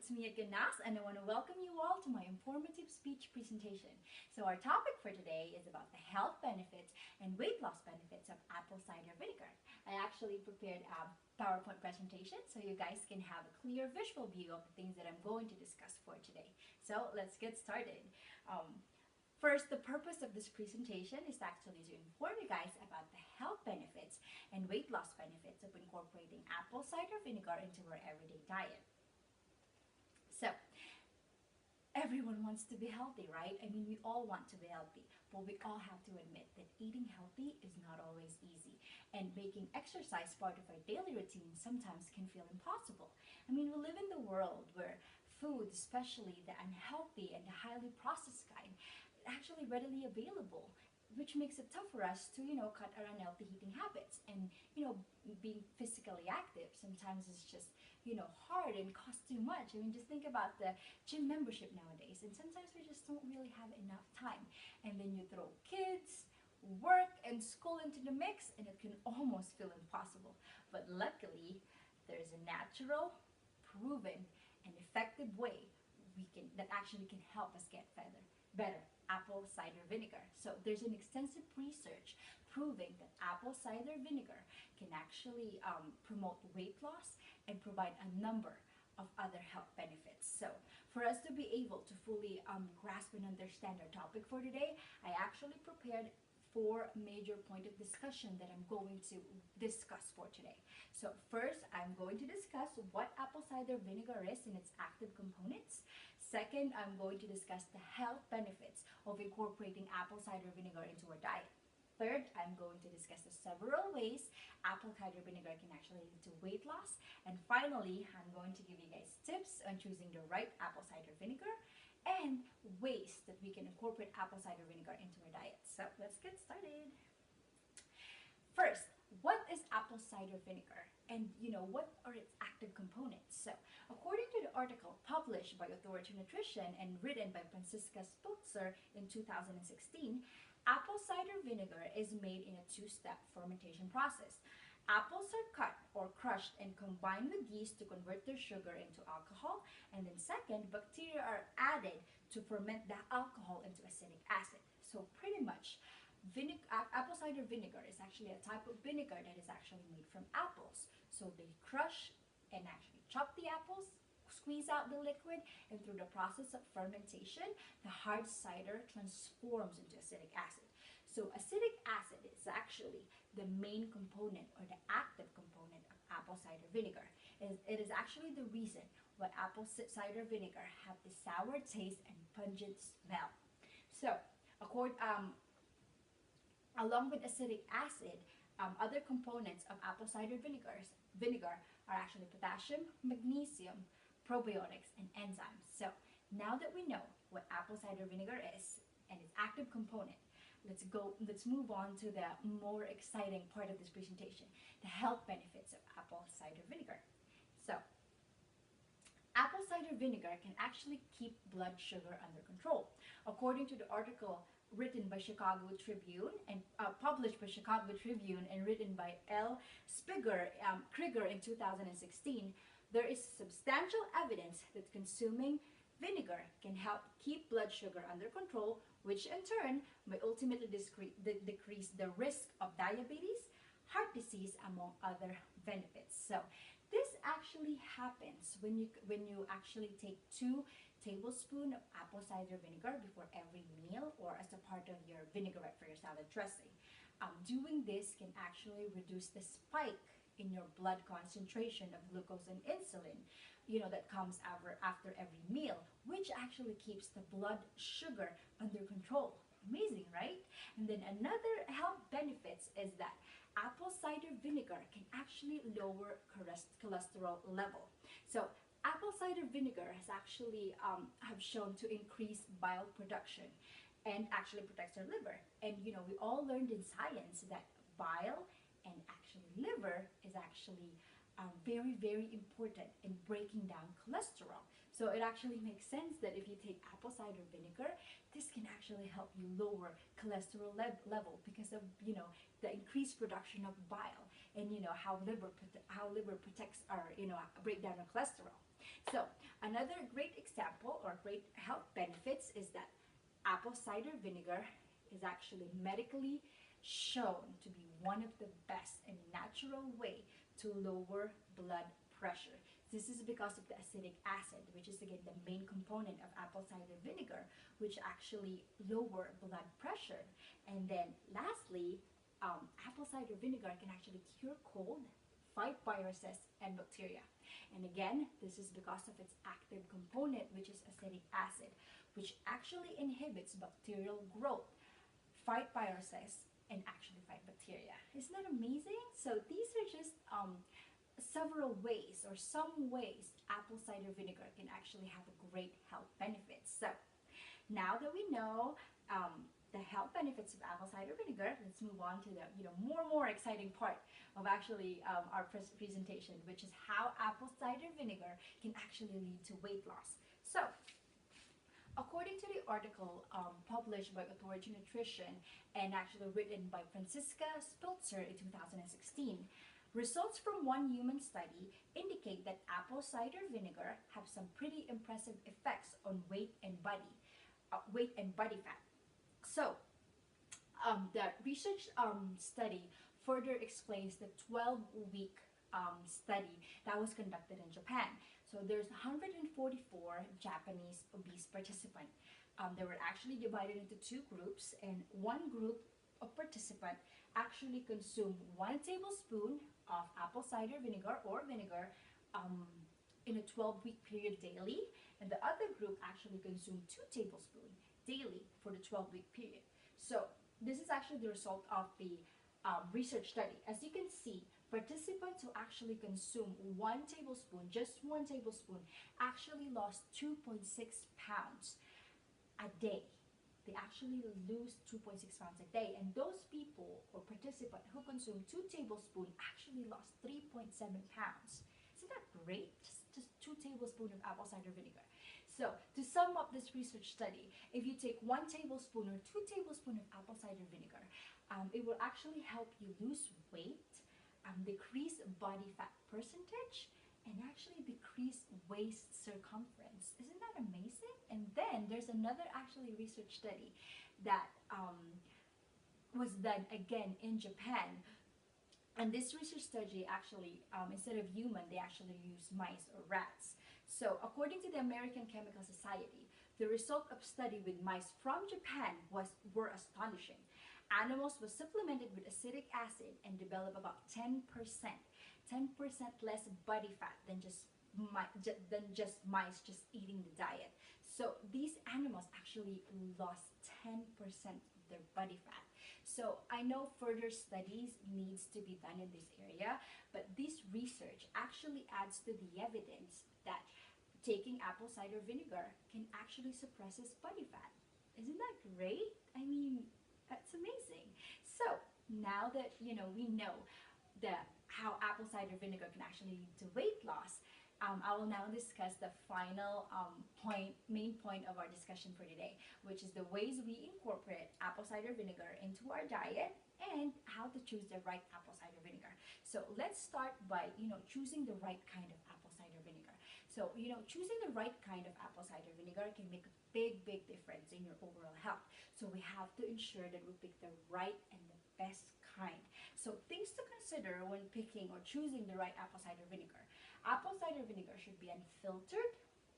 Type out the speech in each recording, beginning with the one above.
it's me again, Nas, and I want to welcome you all to my informative speech presentation. So our topic for today is about the health benefits and weight loss benefits of apple cider vinegar. I actually prepared a PowerPoint presentation so you guys can have a clear visual view of the things that I'm going to discuss for today. So let's get started. First, the purpose of this presentation is actually to inform you guys about the health benefits and weight loss benefits of incorporating apple cider vinegar into our everyday diet. So, everyone wants to be healthy, right? I mean, we all want to be healthy, but we all have to admit that eating healthy is not always easy, and making exercise part of our daily routine sometimes can feel impossible. I mean, we live in the world where food, especially the unhealthy and the highly processed kind, is actually readily available, which makes it tough for us to, cut our unhealthy eating habits. And, being physically active sometimes is just, hard and costs too much. I mean, just think about the gym membership nowadays. And sometimes we just don't really have enough time. And then you throw kids, work, and school into the mix, and it can almost feel impossible. But luckily, there's a natural, proven, and effective way that actually can help us get better apple cider vinegar. So there's an extensive research proving that apple cider vinegar can actually promote weight loss and provide a number of other health benefits. So for us to be able to fully grasp and understand our topic for today, I actually prepared four major points of discussion that I'm going to discuss for today. So first, I'm going to discuss what apple cider vinegar is and its active components. Second, I'm going to discuss the health benefits of incorporating apple cider vinegar into our diet. Third, I'm going to discuss the several ways apple cider vinegar can actually lead to weight loss. And finally, I'm going to give you guys tips on choosing the right apple cider vinegar and ways that we can incorporate apple cider vinegar into our diet. So let's get started. First, what is apple cider vinegar? And what are its active components? So according to the article published by Authority Nutrition and written by Franziska Spitzer in 2016, apple cider vinegar is made in a two-step fermentation process. Apples are cut or crushed and combined with yeast to convert their sugar into alcohol. And then second, bacteria are added to ferment the alcohol into acetic acid. So pretty much, apple cider vinegar is actually a type of vinegar that is actually made from apples. So they crush and actually chop the apples, squeeze out the liquid, and through the process of fermentation, the hard cider transforms into acetic acid. So acetic acid is actually the main component or the active component of apple cider vinegar. It is actually the reason why apple cider vinegar have the sour taste and pungent smell. So, along with acetic acid, other components of apple cider vinegar are actually potassium, magnesium, probiotics, and enzymes. So now that we know what apple cider vinegar is and its active component, let's move on to the more exciting part of this presentation, the health benefits of apple cider vinegar. So apple cider vinegar can actually keep blood sugar under control. According to the article written by Chicago Tribune and published by Chicago Tribune and written by L. Krieger in 2016, there is substantial evidence that consuming vinegar can help keep blood sugar under control, which in turn may ultimately decrease the risk of diabetes, heart disease, among other benefits. So this actually happens when you actually take 2 tablespoons of apple cider vinegar before every meal or as a part of your vinaigrette for your salad dressing. Doing this can actually reduce the spike in your blood concentration of glucose and insulin, that comes after every meal, which actually keeps the blood sugar under control. Amazing, right? And then another health benefits is that apple cider vinegar can actually lower cholesterol level. So apple cider vinegar has actually have shown to increase bile production and actually protects our liver. And we all learned in science that bile and actually liver is actually very, very important in breaking down cholesterol. So it actually makes sense that if you take apple cider vinegar, this can actually help you lower cholesterol level because of, the increased production of bile. and how liver protects our breakdown of cholesterol. So another great example or great health benefits is that apple cider vinegar is actually medically shown to be one of the best and natural way to lower blood pressure. This is because of the acetic acid, which is again the main component of apple cider vinegar, which actually lower blood pressure. And then lastly, apple cider vinegar can actually cure cold, fight viruses and bacteria. And again, this is because of its active component, which is acetic acid, which actually inhibits bacterial growth, fight viruses, and actually fight bacteria. Isn't that amazing? So these are just several ways or some ways apple cider vinegar can actually have a great health benefits. So now that we know the health benefits of apple cider vinegar, let's move on to the more exciting part of actually our presentation, which is how apple cider vinegar can actually lead to weight loss. So according to the article published by Authority Nutrition and actually written by Franziska Spilzer in 2016, results from one human study indicate that apple cider vinegar have some pretty impressive effects on weight and body fat. So the research study further explains the 12-week study that was conducted in Japan. So there's 144 Japanese obese participants. They were actually divided into two groups, and one group of participants actually consumed 1 tablespoon of apple cider vinegar or vinegar in a 12-week period daily, and the other group actually consumed 2 tablespoons daily for the 12-week period. So this is actually the result of the research study. As you can see, participants who actually consume 1 tablespoon, just 1 tablespoon, actually lost 2.6 pounds a day. They actually lose 2.6 pounds a day. And those people or participants who consume 2 tablespoons actually lost 3.7 pounds. Isn't that great? Just 2 tablespoons of apple cider vinegar. So to sum up this research study, if you take 1 tablespoon or 2 tablespoons of apple cider vinegar, it will actually help you lose weight, decrease body fat percentage, and actually decrease waist circumference. Isn't that amazing? And then there's another actually research study that was done again in Japan. And this research study actually, instead of human, they actually used mice or rats. So according to the American Chemical Society, the result of study with mice from Japan were astonishing. Animals were supplemented with acetic acid and developed about 10% less body fat than just mice just eating the diet. So these animals actually lost 10% of their body fat. So I know further studies needs to be done in this area, but this research actually adds to the evidence that taking apple cider vinegar can actually suppresses body fat. Isn't that great? I mean, that's amazing. So now that we know how apple cider vinegar can actually lead to weight loss, I will now discuss the final main point of our discussion for today, which is the ways we incorporate apple cider vinegar into our diet and how to choose the right apple cider vinegar. So let's start by choosing the right kind of apple cider vinegar. So choosing the right kind of apple cider vinegar can make a big difference in your overall health. So we have to ensure that we pick the right and the best kind. So things to consider when picking or choosing the right apple cider vinegar. Apple cider vinegar should be unfiltered,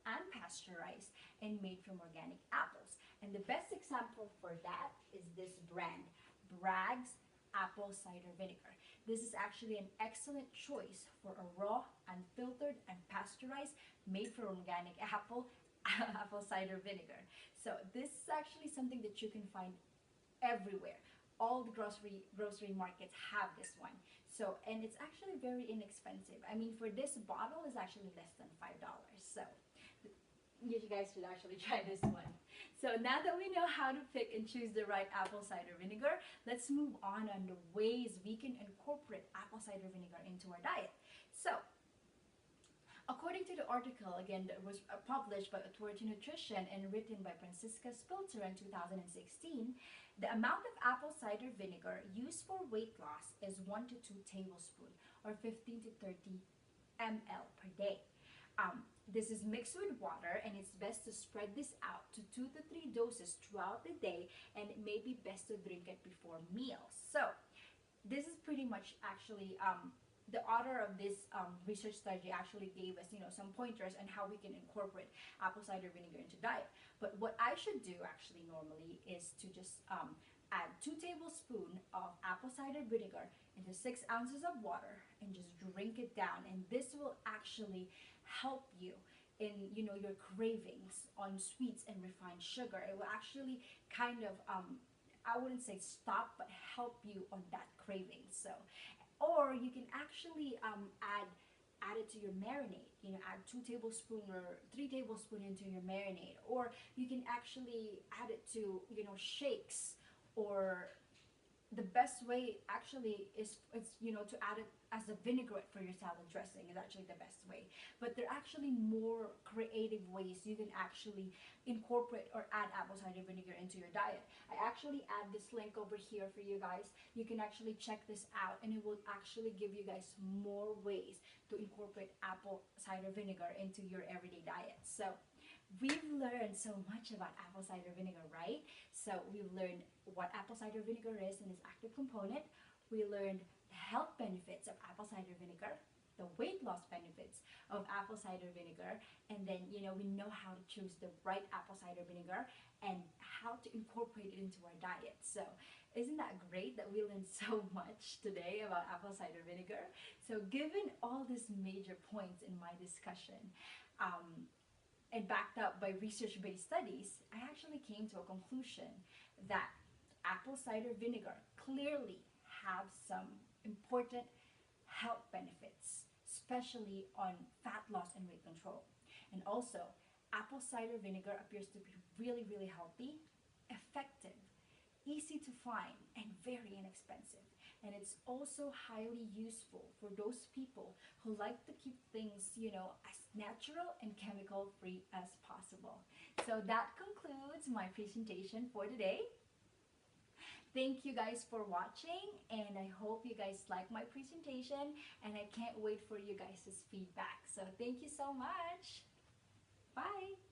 unpasteurized, and made from organic apples. And the best example for that is this brand, Bragg's Apple Cider Vinegar. This is actually an excellent choice for a raw, unfiltered, and pasteurized, made from organic apple cider vinegar. So this is actually something that you can find everywhere. All the grocery markets have this one. So, and it's actually very inexpensive. I mean, for this bottle is actually less than $5. So you guys should actually try this one. So now that we know how to pick and choose the right apple cider vinegar, let's move on the ways we can incorporate apple cider vinegar into our diet. So According to the article, again, that was published by Authority Nutrition and written by Francisca Spilter in 2016, the amount of apple cider vinegar used for weight loss is 1 to 2 tablespoons or 15 to 30 ml per day. This is mixed with water, and it's best to spread this out to 2 to 3 doses throughout the day, and it may be best to drink it before meals. So this is pretty much actually the author of this research study actually gave us, some pointers on how we can incorporate apple cider vinegar into diet. But what I should do actually normally is to just add 2 tablespoons of apple cider vinegar into 6 ounces of water and just drink it down. And this will actually help you in, your cravings on sweets and refined sugar. It will actually kind of I wouldn't say stop, but help you on that craving. So, or you can actually add it to your marinade. Add 2 tablespoons or 3 tablespoons into your marinade, or you can actually add it to shakes. Or the best way actually is to add it as a vinaigrette for your salad dressing is actually the best way. But there are actually more creative ways you can actually incorporate or add apple cider vinegar into your diet. I actually add this link over here for you guys. You can actually check this out, and it will actually give you guys more ways to incorporate apple cider vinegar into your everyday diet. So we've learned so much about apple cider vinegar, right? So we've learned what apple cider vinegar is and its active component. We learned the health benefits of apple cider vinegar, the weight loss benefits of apple cider vinegar, and then we know how to choose the right apple cider vinegar and how to incorporate it into our diet. So isn't that great that we learned so much today about apple cider vinegar? So given all these major points in my discussion, and backed up by research-based studies, I actually came to a conclusion that apple cider vinegar clearly have some important health benefits, especially on fat loss and weight control. And also, apple cider vinegar appears to be really, really healthy, effective, easy to find, and very inexpensive. And it's also highly useful for those people who like to keep things, as natural and chemical free as possible. So that concludes my presentation for today. Thank you guys for watching, and I hope you guys like my presentation, and I can't wait for you guys' feedback. So thank you so much. Bye.